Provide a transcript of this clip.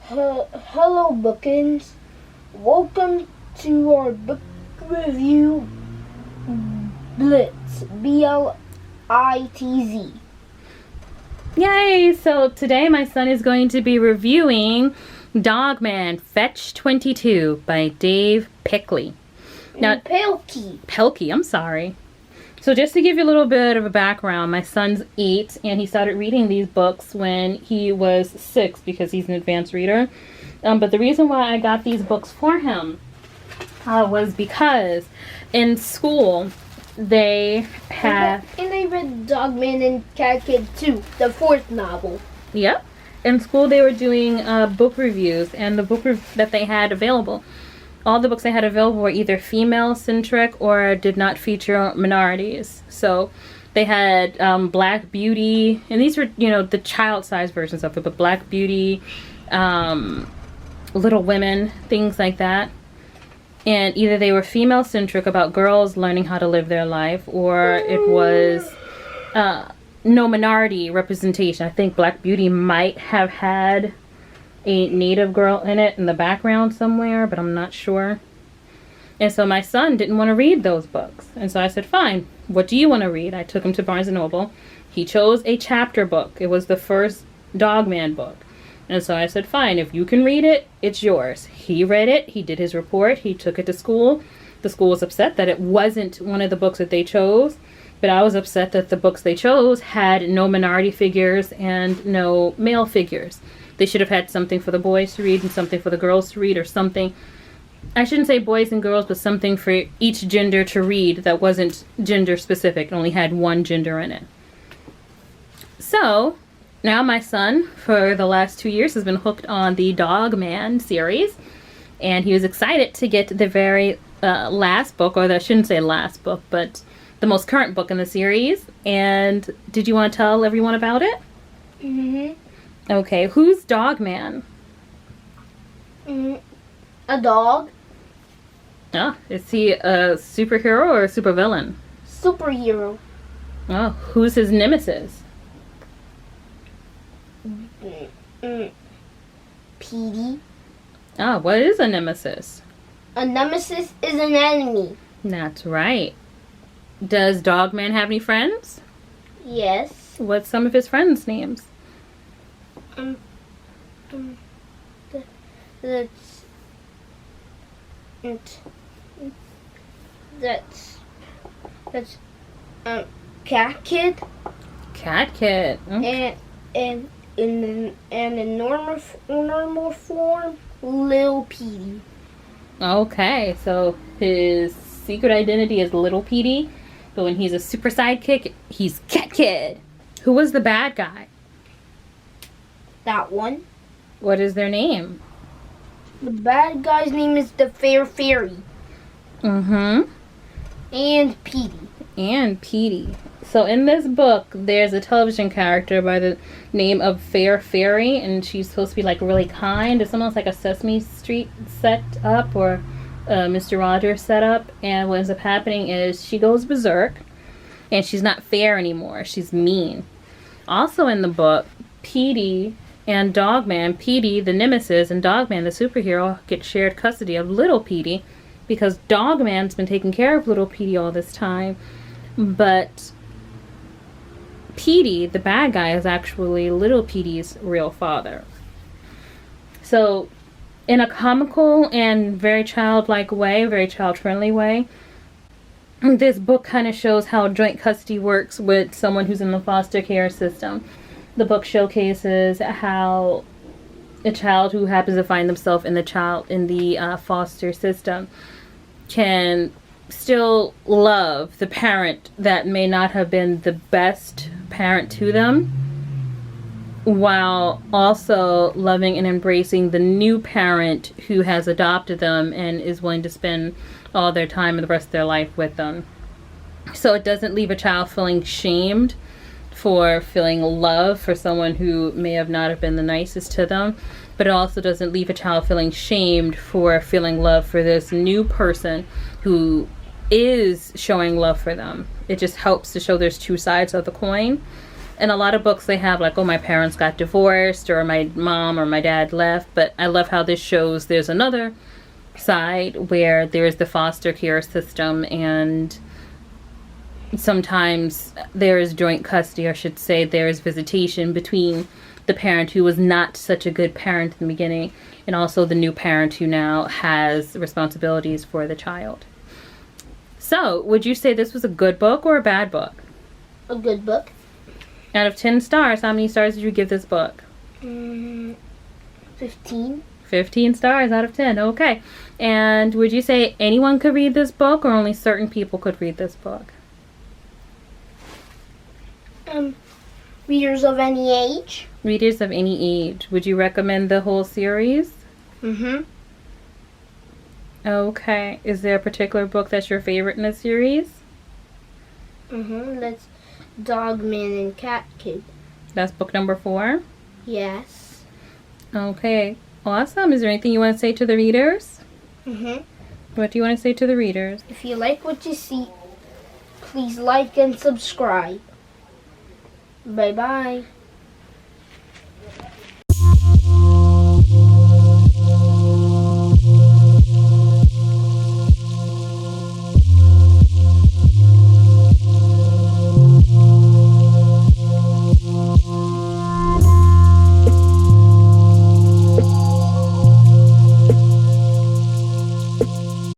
Hello, bookins. Welcome to our book review, Blitz. Blitz. Yay! So today my son is going to be reviewing Dogman Fetch 22 by Dav Pilkey. Now, Pilkey, I'm sorry. So just to give you a little bit of a background, my son's 8 and he started reading these books when he was 6 because he's an advanced reader. But the reason why I got these books for him was because in school they have... And I read Dogman and Cat Kid too, the 4th novel. Yep. In school they were doing book reviews, and the book that they had available, all the books they had available were either female-centric or did not feature minorities. So they had Black Beauty, and these were, the child-sized versions of it, but Black Beauty, Little Women, things like that. And either they were female-centric about girls learning how to live their life, or it was no minority representation. I think Black Beauty might have had a native girl in it in the background somewhere, but I'm not sure. And so my son didn't want to read those books. And so I said, fine, what do you want to read? I took him to Barnes & Noble. He chose a chapter book. It was the first Dogman book. And so I said, fine, if you can read it, it's yours. He read it. He did his report. He took it to school. The school was upset that it wasn't one of the books that they chose. But I was upset that the books they chose had no minority figures and no male figures. They should have had something for the boys to read and something for the girls to read, or something. I shouldn't say boys and girls, but something for each gender to read that wasn't gender specific. It only had one gender in it. So now my son, for the last 2 years, has been hooked on the Dogman series. And he was excited to get the very last book, or I shouldn't say last book, but the most current book in the series. And did you want to tell everyone about it? Mm-hmm. Okay, who's Dogman? A dog. Oh, is he a superhero or a supervillain? Superhero. Oh, who's his nemesis? Petey. Oh, what is a nemesis? A nemesis is an enemy. That's right. Does Dogman have any friends? Yes. What's some of his friends' names? That's Cat Kid. Cat Kid. Okay. And in normal form, Lil Petey. Okay, so his secret identity is Little Petey, but when he's a super sidekick, he's Cat Kid. Who was the bad guy? That one. What is their name? The bad guy's name is the Fair Fairy. Mm-hmm. And Petey. And Petey. So in this book, there's a television character by the name of Fair Fairy, and she's supposed to be like really kind. It's almost like a Sesame Street set up, or Mr. Rogers set up. And what ends up happening is she goes berserk, and she's not fair anymore. She's mean. Also in the book, Petey and Dogman, Petey, the nemesis, and Dogman, the superhero, get shared custody of Little Petey because Dogman's been taking care of Little Petey all this time. But Petey, the bad guy, is actually Little Petey's real father. So, in a comical and very childlike way, very child-friendly way, this book kind of shows how joint custody works with someone who's in the foster care system. The book showcases how a child who happens to find themselves in the foster system can still love the parent that may not have been the best parent to them, while also loving and embracing the new parent who has adopted them and is willing to spend all their time and the rest of their life with them. So it doesn't leave a child feeling shamed for feeling love for someone who may have not have been the nicest to them, but it also doesn't leave a child feeling shamed for feeling love for this new person who is showing love for them. It just helps to show there's two sides of the coin. in a lot of books they have like, oh, my parents got divorced or my mom or my dad left, but I love how this shows there's another side where there's the foster care system, and sometimes there is joint custody, I should say. There is visitation between the parent who was not such a good parent in the beginning and also the new parent who now has responsibilities for the child. So, would you say this was a good book or a bad book? A good book. Out of 10 stars, how many stars did you give this book? 15. 15 stars out of 10. Okay. And would you say anyone could read this book or only certain people could read this book? Readers of any age. Readers of any age. Would you recommend the whole series? Mm-hmm. Okay. Is there a particular book that's your favorite in the series? Mm-hmm. That's Dogman and Cat Kid. That's book number 4? Yes. Okay. Awesome. Is there anything you want to say to the readers? Mm-hmm. What do you want to say to the readers? If you like what you see, please like and subscribe. Bye-bye.